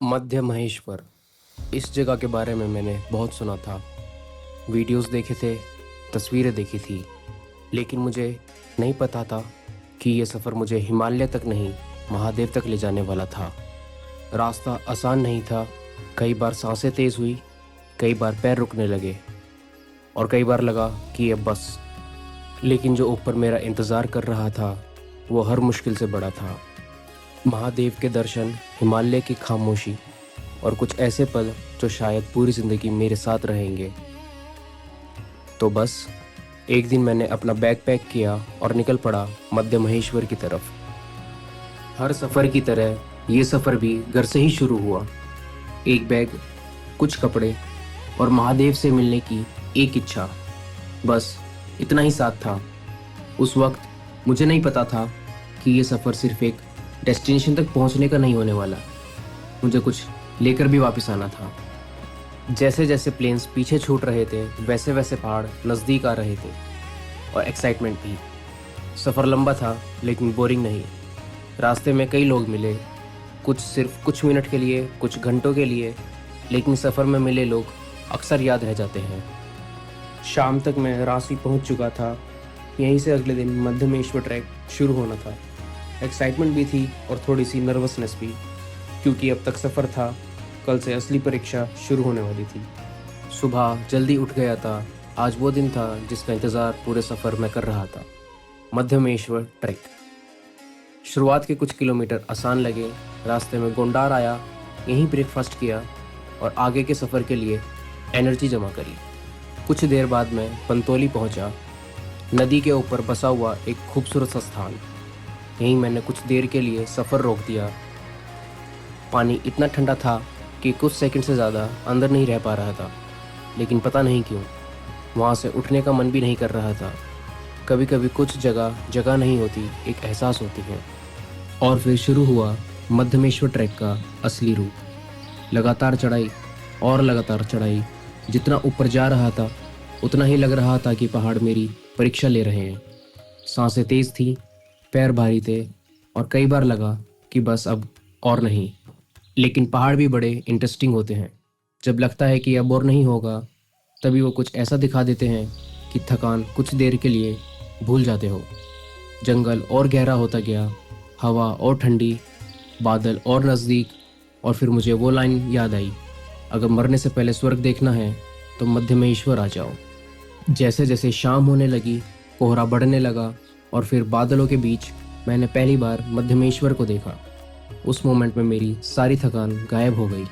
मध्य महेश्वर, इस जगह के बारे में मैंने बहुत सुना था। वीडियोस देखे थे, तस्वीरें देखी थी, लेकिन मुझे नहीं पता था कि ये सफ़र मुझे हिमालय तक नहीं, महादेव तक ले जाने वाला था। रास्ता आसान नहीं था। कई बार सांसें तेज़ हुई, कई बार पैर रुकने लगे और कई बार लगा कि अब बस। लेकिन जो ऊपर मेरा इंतज़ार कर रहा था वो हर मुश्किल से बड़ा था। महादेव के दर्शन, हिमालय की खामोशी और कुछ ऐसे पल जो शायद पूरी ज़िंदगी मेरे साथ रहेंगे। तो बस एक दिन मैंने अपना बैग पैक किया और निकल पड़ा मध्य महेश्वर की तरफ। हर सफ़र की तरह ये सफ़र भी घर से ही शुरू हुआ। एक बैग, कुछ कपड़े और महादेव से मिलने की एक इच्छा, बस इतना ही साथ था। उस वक्त मुझे नहीं पता था कि ये सफ़र सिर्फ एक डेस्टिनेशन तक पहुंचने का नहीं होने वाला। मुझे कुछ लेकर भी वापस आना था। जैसे जैसे प्लेन्स पीछे छूट रहे थे, वैसे वैसे पहाड़ नज़दीक आ रहे थे और एक्साइटमेंट भी। सफ़र लंबा था लेकिन बोरिंग नहीं। रास्ते में कई लोग मिले, कुछ सिर्फ कुछ मिनट के लिए, कुछ घंटों के लिए, लेकिन सफ़र में मिले लोग अक्सर याद रह जाते हैं। शाम तक मैं रांची पहुंच चुका था। यहीं से अगले दिन मध्यमेश्वर ट्रैक शुरू होना था। एक्साइटमेंट भी थी और थोड़ी सी नर्वसनेस भी, क्योंकि अब तक सफ़र था, कल से असली परीक्षा शुरू होने वाली थी। सुबह जल्दी उठ गया था। आज वो दिन था जिसका इंतज़ार पूरे सफ़र में कर रहा था, मध्यमेश्वर ट्रैक। शुरुआत के कुछ किलोमीटर आसान लगे। रास्ते में गोंडार आया, यहीं ब्रेकफास्ट किया और आगे के सफ़र के लिए एनर्जी जमा करी। कुछ देर बाद मैं पंतोली पहुंचा, नदी के ऊपर बसा हुआ एक खूबसूरत सा स्थान। यहीं मैंने कुछ देर के लिए सफ़र रोक दिया। पानी इतना ठंडा था कि कुछ सेकंड से ज़्यादा अंदर नहीं रह पा रहा था, लेकिन पता नहीं क्यों वहाँ से उठने का मन भी नहीं कर रहा था। कभी कभी कुछ जगह नहीं होती, एक एहसास होती है। और फिर शुरू हुआ मध्यमेश्वर ट्रैक का असली रूप। लगातार चढ़ाई और लगातार चढ़ाई। जितना ऊपर जा रहा था उतना ही लग रहा था कि पहाड़ मेरी परीक्षा ले रहे हैं। सांसें तेज़ थी, पैर भारी थे और कई बार लगा कि बस अब और नहीं। लेकिन पहाड़ भी बड़े इंटरेस्टिंग होते हैं। जब लगता है कि अब और नहीं होगा, तभी वो कुछ ऐसा दिखा देते हैं कि थकान कुछ देर के लिए भूल जाते हो। जंगल और गहरा होता गया, हवा और ठंडी, बादल और नज़दीक। और फिर मुझे वो लाइन याद आई, अगर मरने से पहले स्वर्ग देखना है तो मध्यमेश्वर आ जाओ। जैसे जैसे शाम होने लगी, कोहरा बढ़ने लगा और फिर बादलों के बीच मैंने पहली बार मध्यमेश्वर को देखा। उस मोमेंट में मेरी सारी थकान गायब हो गई।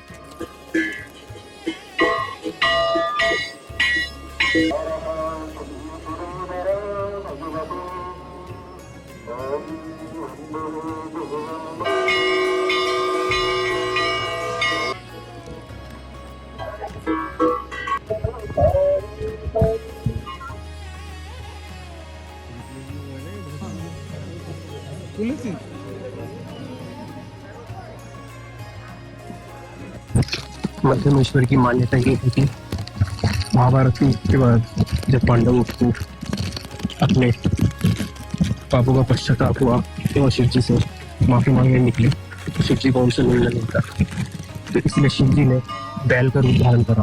मध्यमेश्वर की मान्यता ये है कि महाभारत के युद्ध के बाद जब पांडवों को अपने पापों का पश्चाताप हुआ तो वो शिव जी से माफी मांगने निकले, तो शिव जी को उनसे मिलना नहीं था। तो इसलिए शिव जी ने बैल का रूप धारण करा।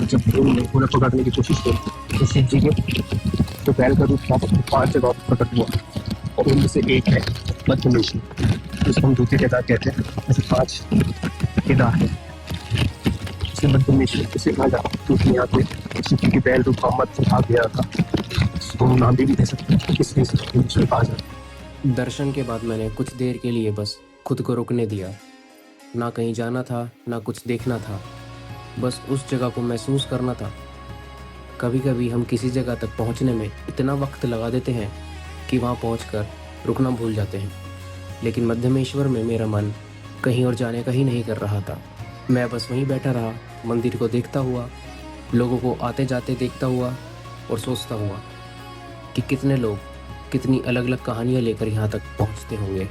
जब उन्होंने उन्हें पकड़ने की कोशिश की तो शिव जी के जो बैल का रूप था 5 जगह प्रकट हुआ और उनमें से एक है मध्यमेश्वर, जिसको हम द्वितीय केदार कहते हैं। ऐसे 5 केदार है। मध्यमेश्वर से कहा जाता क्योंकि यहाँ पे शिव की बैल रूप का मध्य भाग गया था, तो नाम भी दे सकते हैं, इसलिए मध्यमेश्वर कहा जाता। दर्शन के बाद मैंने कुछ देर के लिए बस खुद को रुकने दिया। ना कहीं जाना था, ना कुछ देखना था, बस उस जगह को महसूस करना था। कभी कभी हम किसी जगह तक पहुँचने में इतना वक्त लगा देते हैं कि वहाँ पहुँचकर रुकना भूल जाते हैं। लेकिन मध्यमेश्वर में मेरा मन कहीं और जाने का ही नहीं कर रहा था। मैं बस वहीं बैठा रहा, मंदिर को देखता हुआ, लोगों को आते जाते देखता हुआ और सोचता हुआ कि कितने लोग कितनी अलग अलग कहानियाँ लेकर यहाँ तक पहुँचते होंगे।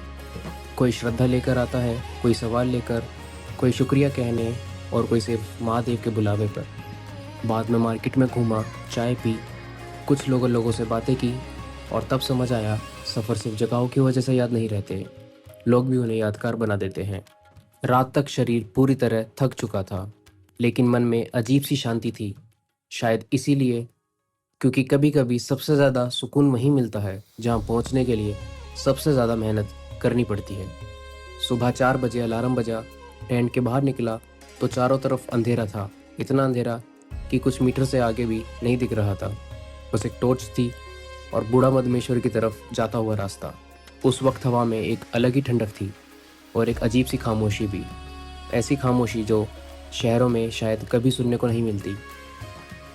कोई श्रद्धा लेकर आता है, कोई सवाल लेकर, कोई शुक्रिया कहने और कोई सिर्फ महादेव के बुलावे पर। बाद में मार्केट में घूमा, चाय पी, कुछ लोगों से बातें की और तब समझ आया सफ़र सिर्फ जगहों की वजह से याद नहीं रहते, लोग भी उन्हें यादगार बना देते हैं। रात तक शरीर पूरी तरह थक चुका था, लेकिन मन में अजीब सी शांति थी। शायद इसीलिए, क्योंकि कभी-कभी सबसे ज़्यादा सुकून वहीं मिलता है जहाँ पहुँचने के लिए सबसे ज़्यादा मेहनत करनी पड़ती है। सुबह 4 बजे अलार्म बजा, टेंट के बाहर निकला तो चारों तरफ अंधेरा था। इतना अंधेरा कि कुछ मीटर से आगे भी नहीं दिख रहा था। बस एक टॉर्च थी और बूढ़ा मदमेश्वर की तरफ जाता हुआ रास्ता। उस वक्त हवा में एक अलग ही ठंडक थी और एक अजीब सी खामोशी भी। ऐसी खामोशी जो शहरों में शायद कभी सुनने को नहीं मिलती।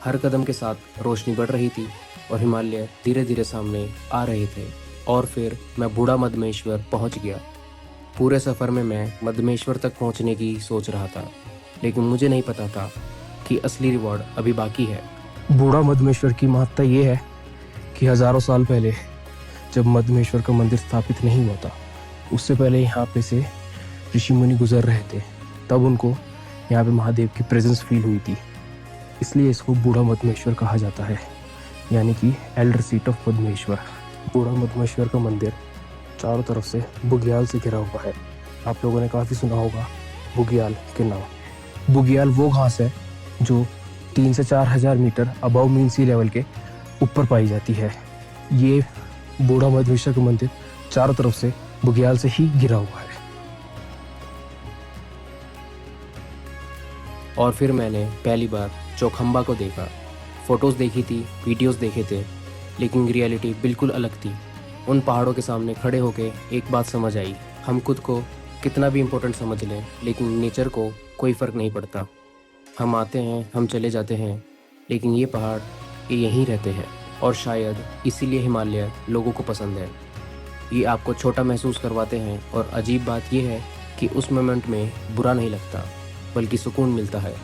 हर कदम के साथ रोशनी बढ़ रही थी और हिमालय धीरे धीरे सामने आ रहे थे। और फिर मैं बूढ़ा मदमेश्वर पहुंच गया। पूरे सफ़र में मैं मदमेश्वर तक पहुंचने की सोच रहा था, लेकिन मुझे नहीं पता था कि असली रिवॉर्ड अभी बाकी है। बूढ़ा मदमेश्वर की महत्ता ये है कि हजारों साल पहले जब मदमेश्वर का मंदिर स्थापित नहीं हुआ था, उससे पहले यहाँ पे से ऋषि मुनि गुजर रहे थे। तब उनको यहाँ पे महादेव की प्रेजेंस फील हुई थी, इसलिए इसको बूढ़ा मदमेश्वर कहा जाता है, यानी कि एल्डर सीट ऑफ मदमेश्वर। बूढ़ा मदमेश्वर का मंदिर चारों तरफ से बुग्याल से घिरा हुआ है। आप लोगों ने काफ़ी सुना होगा बुग्याल के नाम। बुग्याल वो घास है जो 3 से 4 हज़ार मीटर अबव मीन सी लेवल के ऊपर पाई जाती है। ये बूढ़ा मदमेश्वर का मंदिर चारों तरफ से बुग्याल से ही घिरा हुआ है। और फिर मैंने पहली बार चौखंबा को देखा। फोटोज़ देखी थी, वीडियोस देखे थे, लेकिन रियलिटी बिल्कुल अलग थी। उन पहाड़ों के सामने खड़े होके एक बात समझ आई, हम खुद को कितना भी इम्पोर्टेंट समझ लें, लेकिन नेचर को कोई फ़र्क नहीं पड़ता। हम आते हैं, हम चले जाते हैं, लेकिन ये पहाड़ ये यहीं रहते हैं। और शायद इसीलिए हिमालय लोगों को पसंद है। ये आपको छोटा महसूस करवाते हैं और अजीब बात यह है कि उस मोमेंट में बुरा नहीं लगता, बल्कि सुकून मिलता है,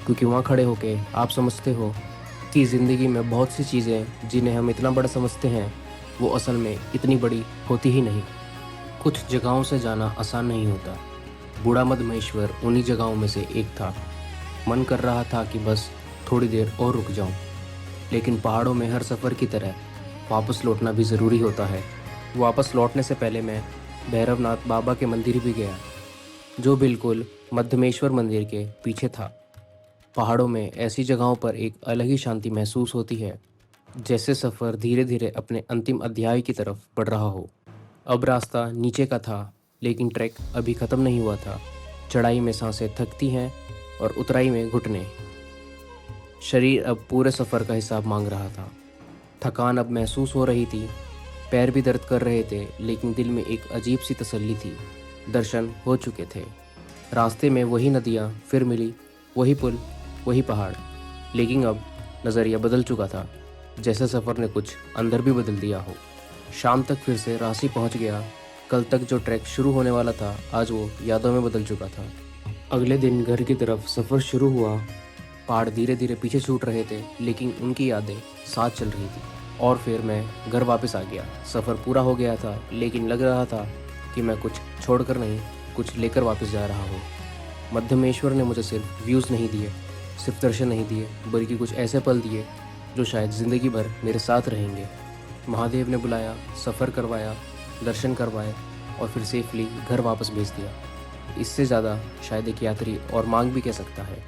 क्योंकि वहाँ खड़े होके आप समझते हो कि ज़िंदगी में बहुत सी चीज़ें जिन्हें हम इतना बड़ा समझते हैं वो असल में इतनी बड़ी होती ही नहीं। कुछ जगहों से जाना आसान नहीं होता। बूढ़ा मदमेश्वर उन्हीं जगहों में से एक था। मन कर रहा था कि बस थोड़ी देर और रुक जाऊं, लेकिन पहाड़ों में हर सफ़र की तरह वापस लौटना भी ज़रूरी होता है। वापस लौटने से पहले मैं भैरवनाथ बाबा के मंदिर भी गया, जो बिल्कुल मध्यमेश्वर मंदिर के पीछे था। पहाड़ों में ऐसी जगहों पर एक अलग ही शांति महसूस होती है, जैसे सफ़र धीरे धीरे अपने अंतिम अध्याय की तरफ बढ़ रहा हो। अब रास्ता नीचे का था, लेकिन ट्रैक अभी ख़त्म नहीं हुआ था। चढ़ाई में सांसें थकती हैं और उतराई में घुटने। शरीर अब पूरे सफ़र का हिसाब मांग रहा था। थकान अब महसूस हो रही थी, पैर भी दर्द कर रहे थे, लेकिन दिल में एक अजीब सी तसल्ली थी। दर्शन हो चुके थे। रास्ते में वही नदियाँ फिर मिली, वही पुल, वही पहाड़, लेकिन अब नज़रिया बदल चुका था, जैसे सफ़र ने कुछ अंदर भी बदल दिया हो। शाम तक फिर से रांची पहुंच गया। कल तक जो ट्रैक शुरू होने वाला था, आज वो यादों में बदल चुका था। अगले दिन घर की तरफ सफ़र शुरू हुआ। पहाड़ धीरे धीरे पीछे छूट रहे थे, लेकिन उनकी यादें साथ चल रही थी। और फिर मैं घर वापस आ गया। सफ़र पूरा हो गया था, लेकिन लग रहा था कि मैं कुछ छोड़कर नहीं, कुछ लेकर वापस जा रहा हूँ। मध्यमेश्वर ने मुझे सिर्फ व्यूज़ नहीं दिए, सिर्फ दर्शन नहीं दिए, बल्कि कुछ ऐसे पल दिए जो शायद ज़िंदगी भर मेरे साथ रहेंगे। महादेव ने बुलाया, सफ़र करवाया, दर्शन करवाए और फिर सेफली घर वापस भेज दिया। इससे ज़्यादा शायद एक यात्री और मांग भी कह सकता है।